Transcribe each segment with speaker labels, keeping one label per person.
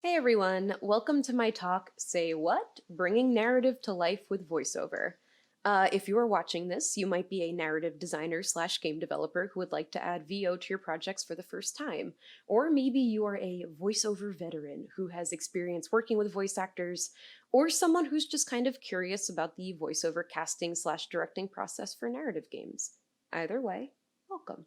Speaker 1: Hey everyone, welcome to my talk, Say What? Bringing Narrative to Life with Voiceover. If you are watching this, you might be a narrative designer slash game developer who would like to add VO to your projects for the first time. Or maybe you are a voiceover veteran who has experience working with voice actors, or someone who's just kind of curious about the voiceover casting slash directing process for narrative games. Either way, welcome.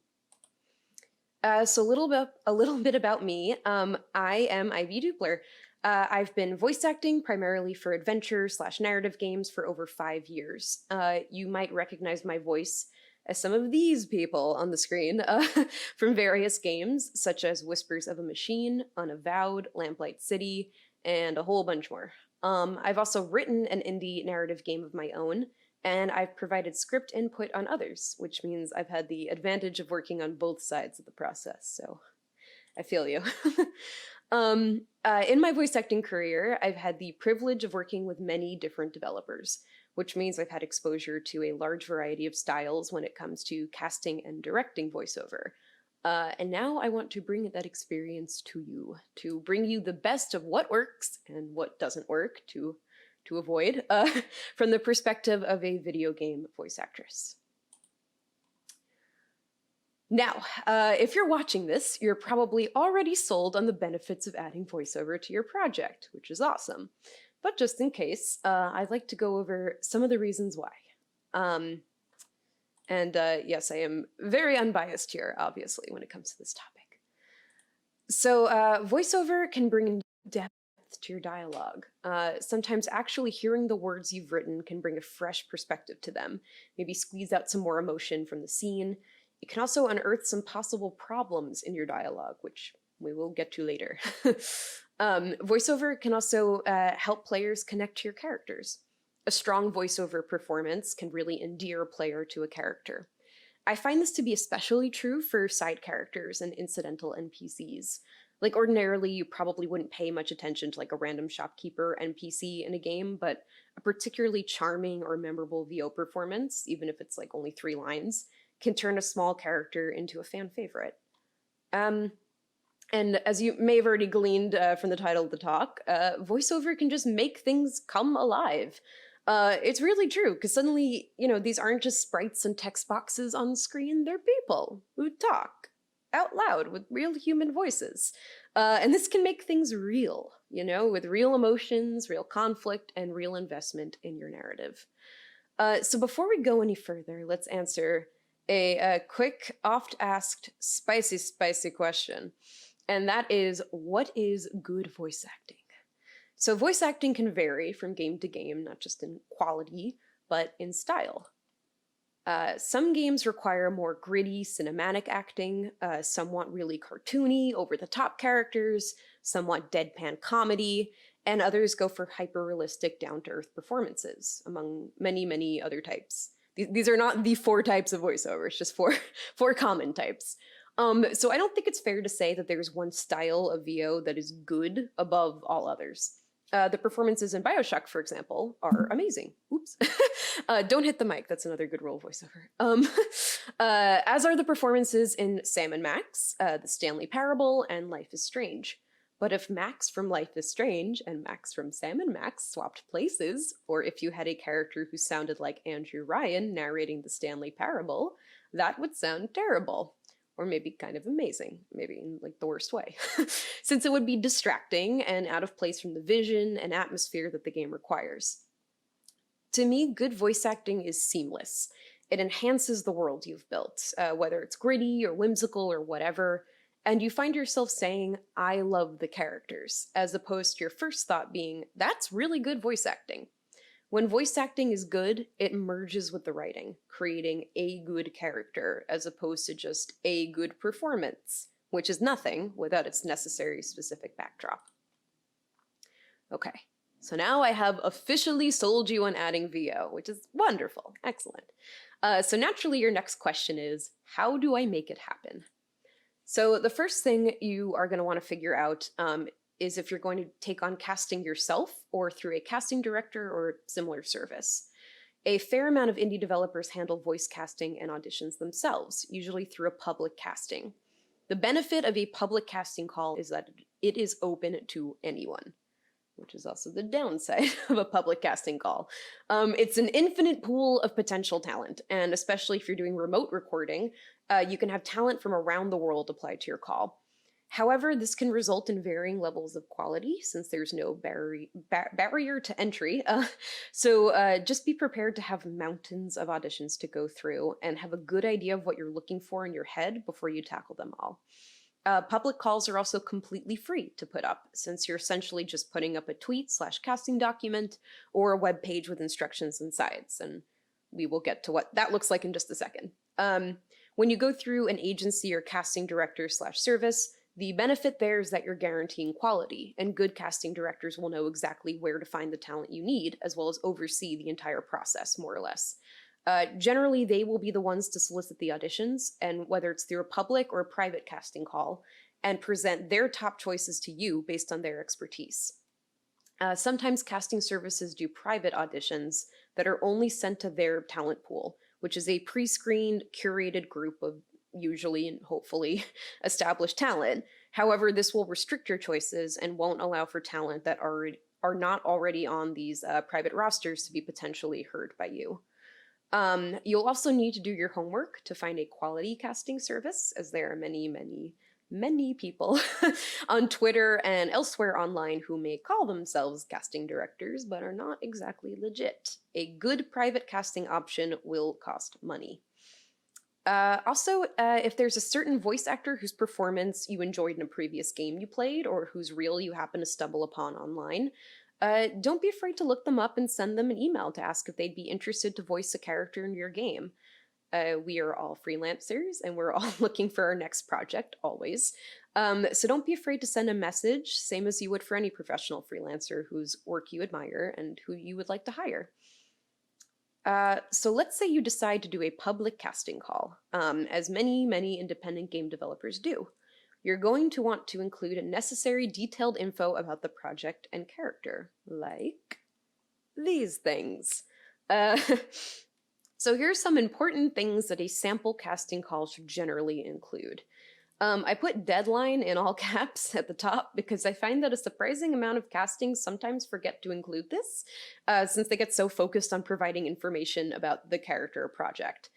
Speaker 1: So a little bit about me. I am Ivy Dupler. I've been voice acting primarily for adventure slash narrative games for over 5 years. You might recognize my voice as some of these people on the screen from various games, such as Whispers of a Machine, Unavowed, Lamplight City, and a whole bunch more. I've also written an indie narrative game of my own, and I've provided script input on others, which means I've had the advantage of working on both sides of the process, so I feel you. In my voice acting career, I've had the privilege of working with many different developers, which means I've had exposure to a large variety of styles when it comes to casting and directing voiceover. And now I want to bring that experience to you, to bring you the best of what works and what doesn't work, to avoid from the perspective of a video game voice actress. Now, if you're watching this, you're probably already sold on the benefits of adding voiceover to your project, which is awesome. But just in case, I'd like to go over some of the reasons why. Yes, I am very unbiased here, obviously, when it comes to this topic. So voiceover can bring depth to your dialogue. Sometimes actually hearing the words you've written can bring a fresh perspective to them, maybe squeeze out some more emotion from the scene. It can also unearth some possible problems in your dialogue, which we will get to later. Voiceover can also help players connect to your characters. A strong voiceover performance can really endear a player to a character. I find this to be especially true for side characters and incidental NPCs. Like ordinarily, you probably wouldn't pay much attention to like a random shopkeeper NPC in a game, but a particularly charming or memorable VO performance, even if it's like only 3 lines, can turn a small character into a fan favorite. And as you may have already gleaned from the title of the talk, voiceover can just make things come alive. It's really true, because suddenly, these aren't just sprites and text boxes on screen, they're people who talk out loud with real human voices. And this can make things real, with real emotions, real conflict, and real investment in your narrative. So before we go any further, let's answer a quick, oft-asked, spicy question. And that is, what is good voice acting? So voice acting can vary from game to game, not just in quality, but in style. Some games require more gritty cinematic acting, some want really cartoony, over-the-top characters, some want deadpan comedy, and others go for hyper-realistic, down-to-earth performances, among many, many other types. These are not the 4 types of voiceover, it's just four common types. So I don't think it's fair to say that there's one style of VO that is good above all others. The performances in BioShock, for example, are amazing. Oops. Don't hit the mic, that's another good role voiceover. As are the performances in Sam and Max, The Stanley Parable, and Life is Strange. But if Max from Life is Strange and Max from Sam and Max swapped places, or if you had a character who sounded like Andrew Ryan narrating The Stanley Parable, that would sound terrible. Or maybe kind of amazing, maybe in like the worst way, since it would be distracting and out of place from the vision and atmosphere that the game requires. To me, good voice acting is seamless. It enhances the world you've built, whether it's gritty or whimsical or whatever, and you find yourself saying, I love the characters, as opposed to your first thought being, that's really good voice acting. When voice acting is good, it merges with the writing, creating a good character as opposed to just a good performance, which is nothing without its necessary specific backdrop. Okay, so now I have officially sold you on adding VO, which is wonderful, excellent. So naturally your next question is, how do I make it happen? So the first thing you are going to want to figure out is if you're going to take on casting yourself or through a casting director or similar service. A fair amount of indie developers handle voice casting and auditions themselves, usually through a public casting. The benefit of a public casting call is that it is open to anyone, which is also the downside of a public casting call. It's an infinite pool of potential talent, and especially if you're doing remote recording, you can have talent from around the world apply to your call. However, this can result in varying levels of quality since there's no barrier to entry. So just be prepared to have mountains of auditions to go through and have a good idea of what you're looking for in your head before you tackle them all. Public calls are also completely free to put up, since you're essentially just putting up a tweet/casting document or a web page with instructions and sides, and we will get to what that looks like in just a second. When you go through an agency or casting director/service, the benefit there is that you're guaranteeing quality, and good casting directors will know exactly where to find the talent you need, as well as oversee the entire process, more or less. Generally, they will be the ones to solicit the auditions, and whether it's through a public or a private casting call, and present their top choices to you based on their expertise. Sometimes casting services do private auditions that are only sent to their talent pool, which is a pre-screened, curated group of usually and hopefully established talent. However, this will restrict your choices and won't allow for talent that are not already on these private rosters to be potentially heard by you. You'll also need to do your homework to find a quality casting service, as there are many people on Twitter and elsewhere online who may call themselves casting directors but are not exactly legit. A good private casting option will cost money. Also, if there's a certain voice actor whose performance you enjoyed in a previous game you played, or whose reel you happen to stumble upon online, don't be afraid to look them up and send them an email to ask if they'd be interested to voice a character in your game. We are all freelancers, and we're all looking for our next project, always. So don't be afraid to send a message, same as you would for any professional freelancer whose work you admire and who you would like to hire. So let's say you decide to do a public casting call, as many independent game developers do. You're going to want to include necessary detailed info about the project and character, like these things. So here's some important things that a sample casting call should generally include. I put deadline in all caps at the top because I find that a surprising amount of castings sometimes forget to include this, since they get so focused on providing information about the character or project.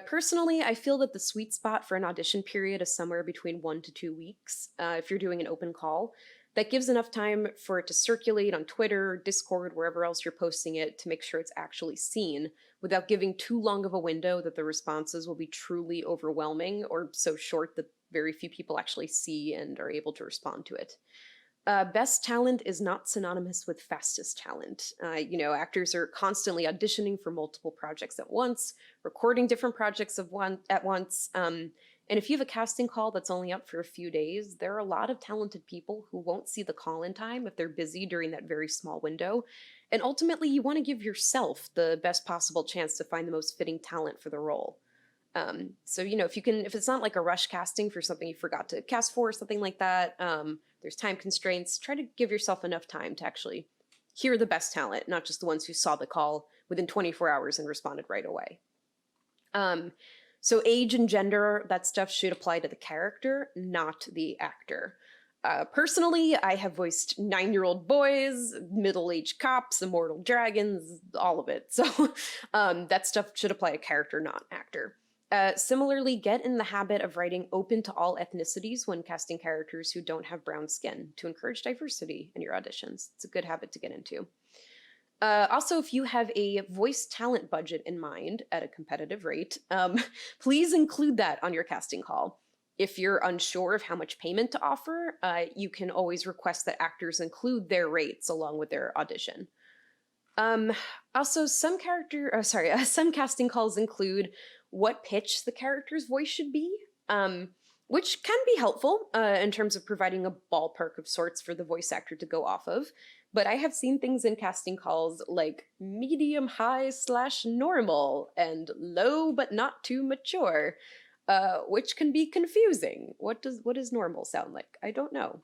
Speaker 1: Personally, I feel that the sweet spot for an audition period is somewhere between 1 to 2 weeks, if you're doing an open call. That gives enough time for it to circulate on Twitter, Discord, wherever else you're posting it, to make sure it's actually seen, without giving too long of a window that the responses will be truly overwhelming, or so short that very few people actually see and are able to respond to it. Best talent is not synonymous with fastest talent. Actors are constantly auditioning for multiple projects at once, recording different projects at once. And if you have a casting call that's only up for a few days, there are a lot of talented people who won't see the call in time if they're busy during that very small window. And ultimately, you want to give yourself the best possible chance to find the most fitting talent for the role. So if it's not like a rush casting for something you forgot to cast for or something like that, there's time constraints, try to give yourself enough time to actually hear the best talent, not just the ones who saw the call within 24 hours and responded right away. So age and gender, that stuff should apply to the character, not the actor. Personally, I have voiced 9-year-old boys, middle-aged cops, immortal dragons, all of it. So that stuff should apply to character, not actor. Similarly, get in the habit of writing open to all ethnicities when casting characters who don't have brown skin to encourage diversity in your auditions. It's a good habit to get into. Also, if you have a voice talent budget in mind at a competitive rate, please include that on your casting call. If you're unsure of how much payment to offer, you can always request that actors include their rates along with their audition. Also, some casting calls include what pitch the character's voice should be, which can be helpful in terms of providing a ballpark of sorts for the voice actor to go off of. But I have seen things in casting calls like medium high/normal and low but not too mature, which can be confusing. What does normal sound like? I don't know.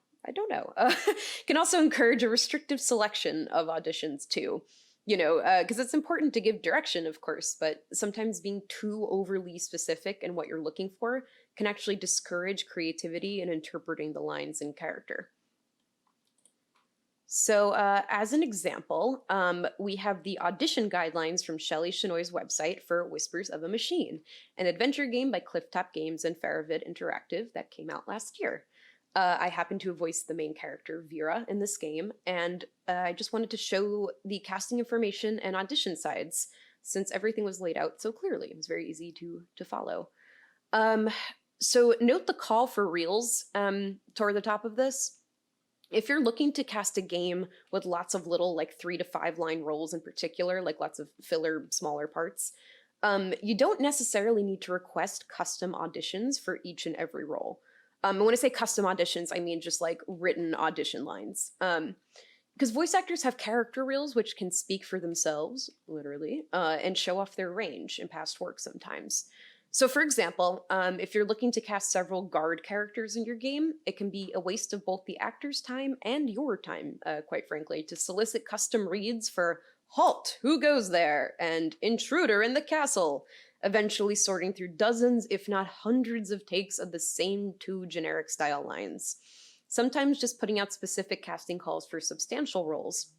Speaker 1: Can also encourage a restrictive selection of auditions too. Because it's important to give direction, of course, but sometimes being too overly specific in what you're looking for can actually discourage creativity in interpreting the lines in character. So, as an example, we have the audition guidelines from Shelley Shenoy's website for Whispers of a Machine, an adventure game by Clifftop Games and Faravid Interactive that came out last year. I happen to have voiced the main character, Vera, in this game, and I just wanted to show the casting information and audition sides, since everything was laid out so clearly. It was very easy to follow. Um, so note the call for reels toward the top of this. If you're looking to cast a game with lots of little, like 3 to 5 line roles in particular, like lots of filler, smaller parts, you don't necessarily need to request custom auditions for each and every role. And when I say custom auditions, I mean just like written audition lines. Because voice actors have character reels which can speak for themselves, literally, and show off their range in past work sometimes. So for example, if you're looking to cast several guard characters in your game, it can be a waste of both the actor's time and your time, quite frankly, to solicit custom reads for "Halt! Who goes there?" and "Intruder in the castle," eventually sorting through dozens, if not hundreds of takes of the same 2 generic style lines. Sometimes just putting out specific casting calls for substantial roles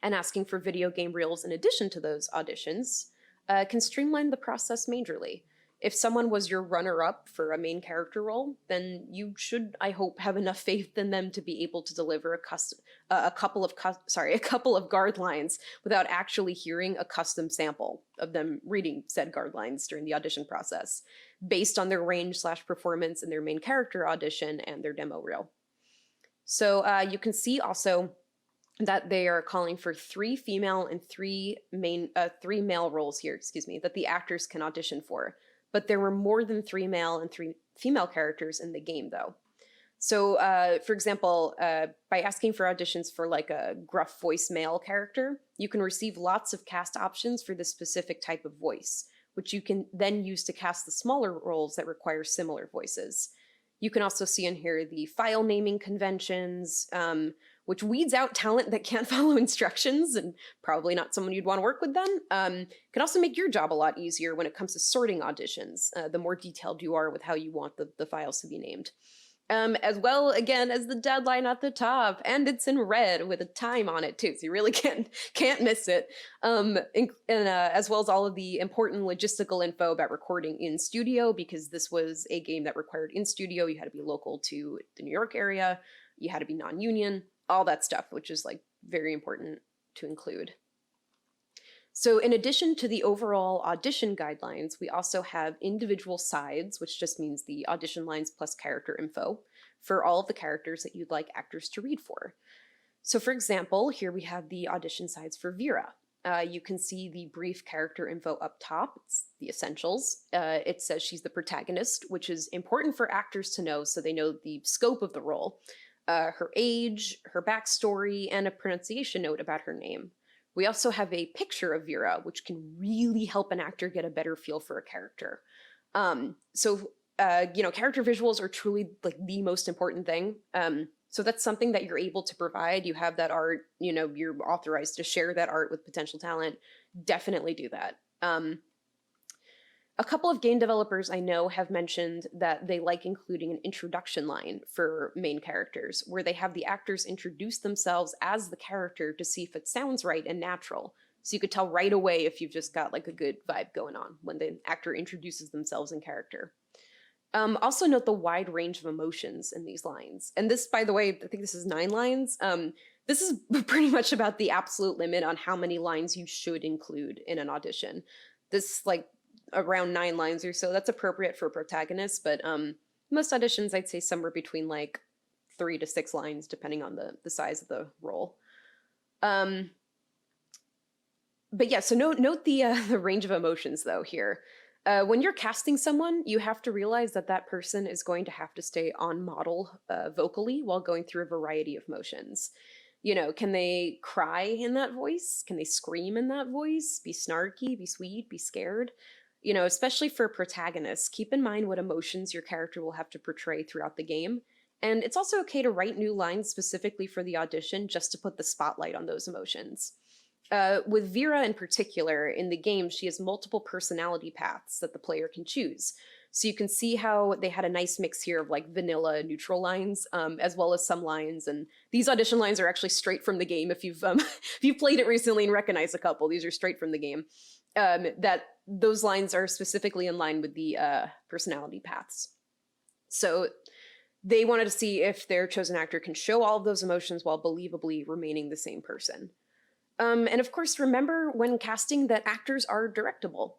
Speaker 1: and asking for video game reels in addition to those auditions can streamline the process majorly. If someone was your runner-up for a main character role, then you should, I hope, have enough faith in them to be able to deliver a couple of guard lines without actually hearing a custom sample of them reading said guard lines during the audition process, based on their range/performance in their main character audition and their demo reel. So you can see also that they are calling for 3 female and 3 male roles here, that the actors can audition for. But there were more than 3 male and 3 female characters in the game, though. So, for example, by asking for auditions for like a gruff voice male character, you can receive lots of cast options for this specific type of voice, which you can then use to cast the smaller roles that require similar voices. You can also see in here the file naming conventions, which weeds out talent that can't follow instructions and probably not someone you'd want to work with then. Can also make your job a lot easier when it comes to sorting auditions, the more detailed you are with how you want the files to be named. As well, again, as the deadline at the top, and it's in red with a time on it too, so you really can't miss it. As well as all of the important logistical info about recording in studio, because this was a game that required in studio. You had to be local to the New York area, you had to be non-union, all that stuff, which is like very important to include. So in addition to the overall audition guidelines, we also have individual sides, which just means the audition lines plus character info for all of the characters that you'd like actors to read for. So for example, here we have the audition sides for Vera. You can see the brief character info up top. It's the essentials. It says she's the protagonist, which is important for actors to know so they know the scope of the role. Her age, her backstory, and a pronunciation note about her name. We also have a picture of Vera, which can really help an actor get a better feel for a character. Character visuals are truly like the most important thing. So that's something that you're able to provide. You have that art, you're authorized to share that art with potential talent. Definitely do that. A couple of game developers I know have mentioned that they like including an introduction line for main characters, where they have the actors introduce themselves as the character to see if it sounds right and natural. So you could tell right away if you've just got like a good vibe going on when the actor introduces themselves in character. Also note the wide range of emotions in these lines. And this, by the way, I think this is 9 lines. This is pretty much about the absolute limit on how many lines you should include in an audition. This, around 9 lines or so, that's appropriate for a protagonist, but most auditions I'd say somewhere between 3 to 6 lines depending on the size of the role. But yeah, so note the range of emotions though here. When you're casting someone, you have to realize that person is going to have to stay on model vocally while going through a variety of motions. Can they cry in that voice? Can they scream in that voice? Be snarky, be sweet, be scared? Especially for protagonists, keep in mind what emotions your character will have to portray throughout the game. And it's also okay to write new lines specifically for the audition just to put the spotlight on those emotions. With Vera in particular, in the game, she has multiple personality paths that the player can choose. So you can see how they had a nice mix here of like vanilla neutral lines, as well as some lines. And these audition lines are actually straight from the game. If you've if you've played it recently and recognize a couple, these are straight from the game. That those lines are specifically in line with the personality paths. So they wanted to see if their chosen actor can show all of those emotions while believably remaining the same person. And of course, remember when casting that actors are directable.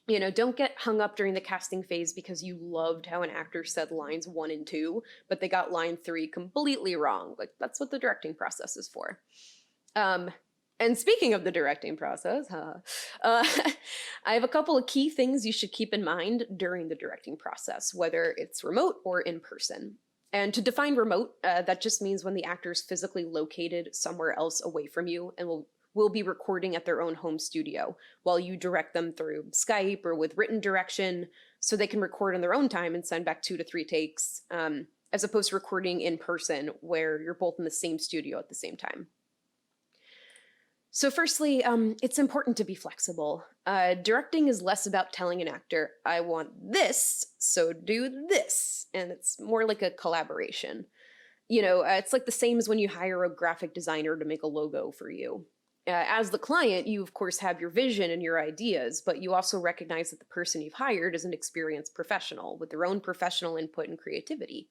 Speaker 1: You know, don't get hung up during the casting phase because you loved how an actor said lines 1 and 2, but they got line 3 completely wrong. Like, that's what the directing process is for. And speaking of the directing process, I have a couple of key things you should keep in mind during the directing process, whether it's remote or in person. And to define remote, that just means when the actor is physically located somewhere else away from you and will be recording at their own home studio while you direct them through Skype or with written direction so they can record in their own time and send back 2 to 3 takes, as opposed to recording in person where you're both in the same studio at the same time. So firstly, it's important to be flexible. Directing is less about telling an actor, I want this, so do this. And it's more like a collaboration. You know, it's like the same as when you hire a graphic designer to make a logo for you. As the client, you of course have your vision and your ideas, but you also recognize that the person you've hired is an experienced professional with their own professional input and creativity.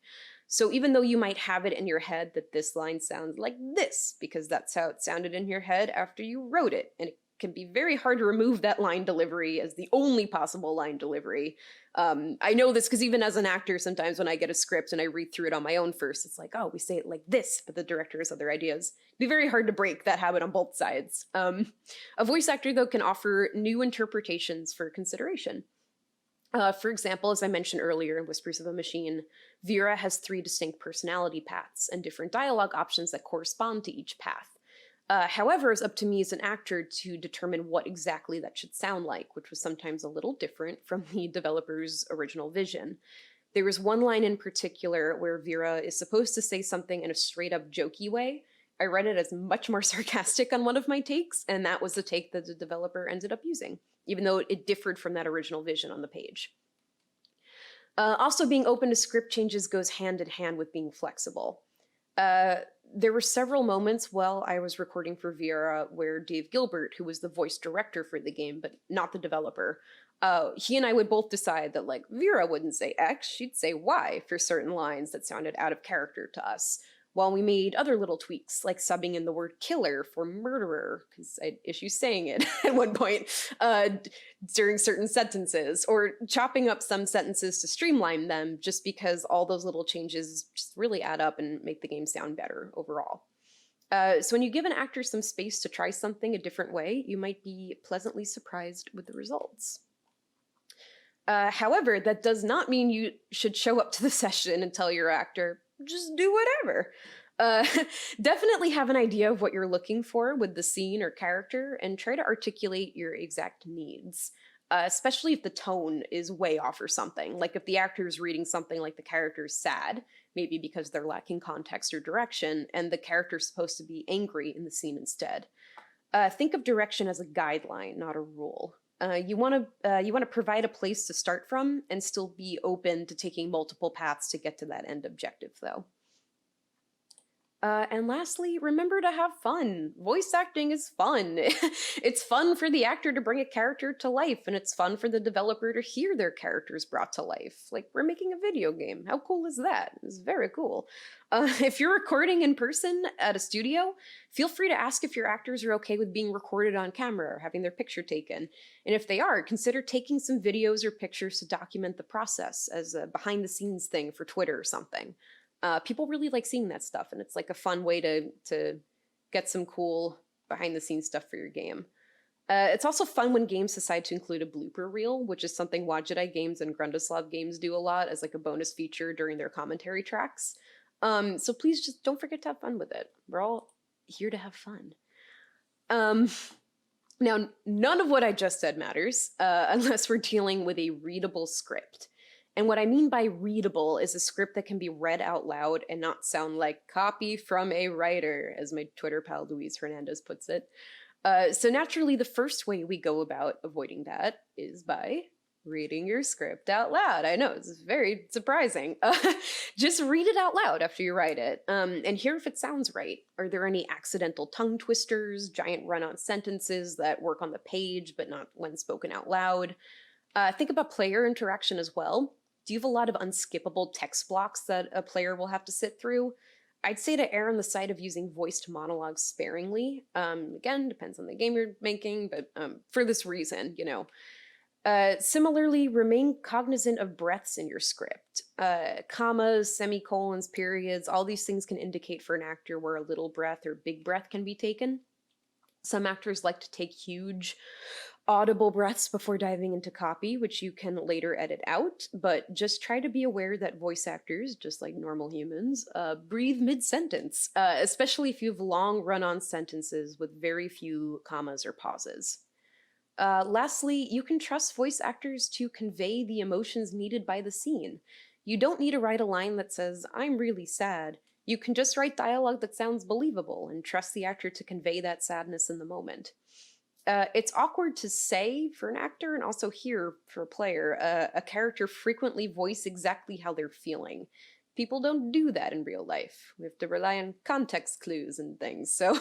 Speaker 1: So even though you might have it in your head that this line sounds like this, because that's how it sounded in your head after you wrote it, and it can be very hard to remove that line delivery as the only possible line delivery. I know this because even as an actor, sometimes when I get a script and I read through it on my own first, it's like, oh, we say it like this, but the director has other ideas. It'd be very hard to break that habit on both sides. A voice actor, though, can offer new interpretations for consideration. For example, as I mentioned earlier in Whispers of a Machine, Vera has 3 distinct personality paths and different dialogue options that correspond to each path. However, it's up to me as an actor to determine what exactly that should sound like, which was sometimes a little different from the developer's original vision. There was one line in particular where Vera is supposed to say something in a straight-up jokey way. I read it as much more sarcastic on one of my takes, and that was the take that the developer ended up using, even though it differed from that original vision on the page. Also, being open to script changes goes hand in hand with being flexible. There were several moments while I was recording for Vera where Dave Gilbert, who was the voice director for the game, but not the developer, he and I would both decide that, like, Vera wouldn't say X, she'd say Y for certain lines that sounded out of character to us, while we made other little tweaks, like subbing in the word killer for murderer, because I had issues saying it at one point during certain sentences, or chopping up some sentences to streamline them, just because all those little changes just really add up and make the game sound better overall. So when you give an actor some space to try something a different way, you might be pleasantly surprised with the results. However, that does not mean you should show up to the session and tell your actor, just do whatever. Definitely have an idea of what you're looking for with the scene or character and try to articulate your exact needs, especially if the tone is way off or something. Like if the actor is reading something like the character's sad, maybe because they're lacking context or direction, and the character's supposed to be angry in the scene instead. Think of direction as a guideline, not a rule. You want to provide a place to start from and still be open to taking multiple paths to get to that end objective, though. And lastly, remember to have fun. Voice acting is fun. It's fun for the actor to bring a character to life, and it's fun for the developer to hear their characters brought to life. Like, we're making a video game. How cool is that? It's very cool. If you're recording in person at a studio, feel free to ask if your actors are okay with being recorded on camera or having their picture taken. And if they are, consider taking some videos or pictures to document the process as a behind-the-scenes thing for Twitter or something. People really like seeing that stuff, and it's like a fun way to get some cool behind-the-scenes stuff for your game. It's also fun when games decide to include a blooper reel, which is something Wadjedi Games and Grundislav Games do a lot as like a bonus feature during their commentary tracks. So please just don't forget to have fun with it. We're all here to have fun. Now, none of what I just said matters unless we're dealing with a readable script. And what I mean by readable is a script that can be read out loud and not sound like copy from a writer, as my Twitter pal Luis Hernandez puts it. So naturally, the first way we go about avoiding that is by reading your script out loud. I know, it's very surprising. Just read it out loud after you write it, and hear if it sounds right. Are there any accidental tongue twisters, giant run-on sentences that work on the page but not when spoken out loud? Think about player interaction as well. Do you have a lot of unskippable text blocks that a player will have to sit through? I'd say to err on the side of using voiced monologues sparingly. Again, depends on the game you're making, but for this reason, you know. Similarly, remain cognizant of breaths in your script. Commas, semicolons, periods, all these things can indicate for an actor where a little breath or big breath can be taken. Some actors like to take huge, audible breaths before diving into copy, which you can later edit out, but just try to be aware that voice actors, just like normal humans, breathe mid-sentence, especially if you have long run-on sentences with very few commas or pauses. Lastly, you can trust voice actors to convey the emotions needed by the scene. You don't need to write a line that says, "I'm really sad." You can just write dialogue that sounds believable and trust the actor to convey that sadness in the moment. It's awkward to say for an actor and also hear for a player a character frequently voice exactly how they're feeling. People don't do that in real life. We have to rely on context clues and things. So,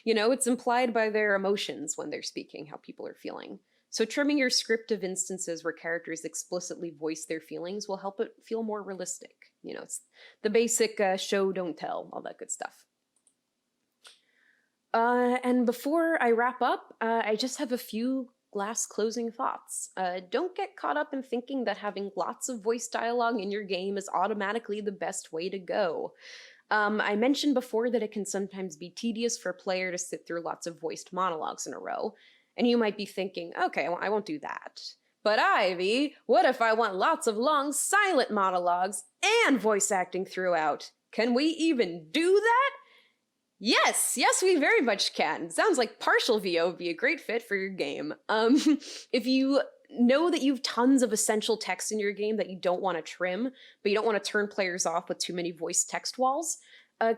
Speaker 1: it's implied by their emotions when they're speaking, how people are feeling. So trimming your script of instances where characters explicitly voice their feelings will help it feel more realistic. It's the basic show, don't tell, all that good stuff. And before I wrap up, I just have a few last closing thoughts. Don't get caught up in thinking that having lots of voice dialogue in your game is automatically the best way to go. I mentioned before that it can sometimes be tedious for a player to sit through lots of voiced monologues in a row, and you might be thinking, okay, I won't do that. But Ivy, what if I want lots of long silent monologues and voice acting throughout? Can we even do that? Yes, we very much can. Sounds like partial VO would be a great fit for your game. If you know that you have tons of essential text in your game that you don't want to trim, but you don't want to turn players off with too many voice text walls,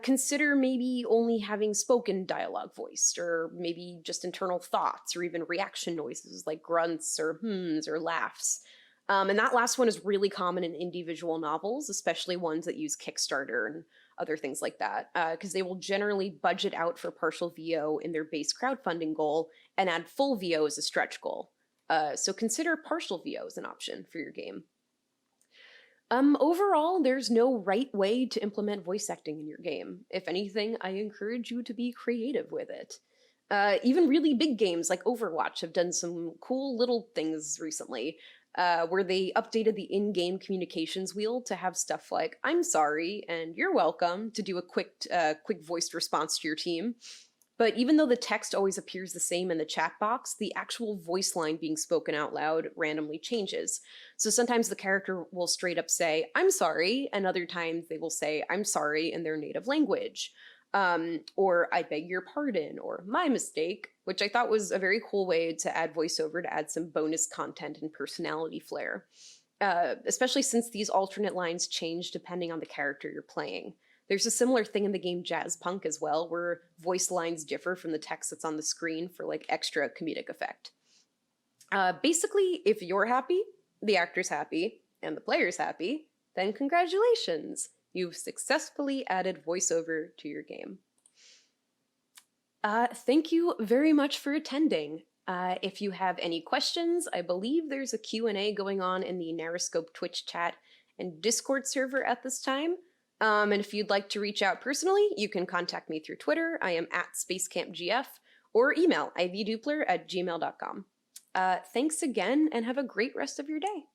Speaker 1: consider maybe only having spoken dialogue voiced, or maybe just internal thoughts, or even reaction noises like grunts or hmms or laughs. And that last one is really common in indie visual novels, especially ones that use Kickstarter and other things like that, because they will generally budget out for partial VO in their base crowdfunding goal and add full VO as a stretch goal. So consider partial VO as an option for your game. Overall, there's no right way to implement voice acting in your game. If anything, I encourage you to be creative with it. Even really big games like Overwatch have done some cool little things recently, where they updated the in-game communications wheel to have stuff like "I'm sorry" and "You're welcome" to do a quick voiced response to your team. But even though the text always appears the same in the chat box, the actual voice line being spoken out loud randomly changes. So sometimes the character will straight up say, "I'm sorry," and other times they will say, "I'm sorry" in their native language. Or "I beg your pardon," or "my mistake," which I thought was a very cool way to add voiceover to add some bonus content and personality flair. Especially since these alternate lines change depending on the character you're playing. There's a similar thing in the game Jazz Punk as well, where voice lines differ from the text that's on the screen for like extra comedic effect. Basically, if you're happy, the actor's happy, and the player's happy, then congratulations! You've successfully added voiceover to your game. Thank you very much for attending. If you have any questions, I believe there's a Q&A going on in the NarraScope Twitch chat and Discord server at this time. And if you'd like to reach out personally, you can contact me through Twitter. I am @SpaceCampGF, or email ivdupler@gmail.com. Thanks again, and have a great rest of your day.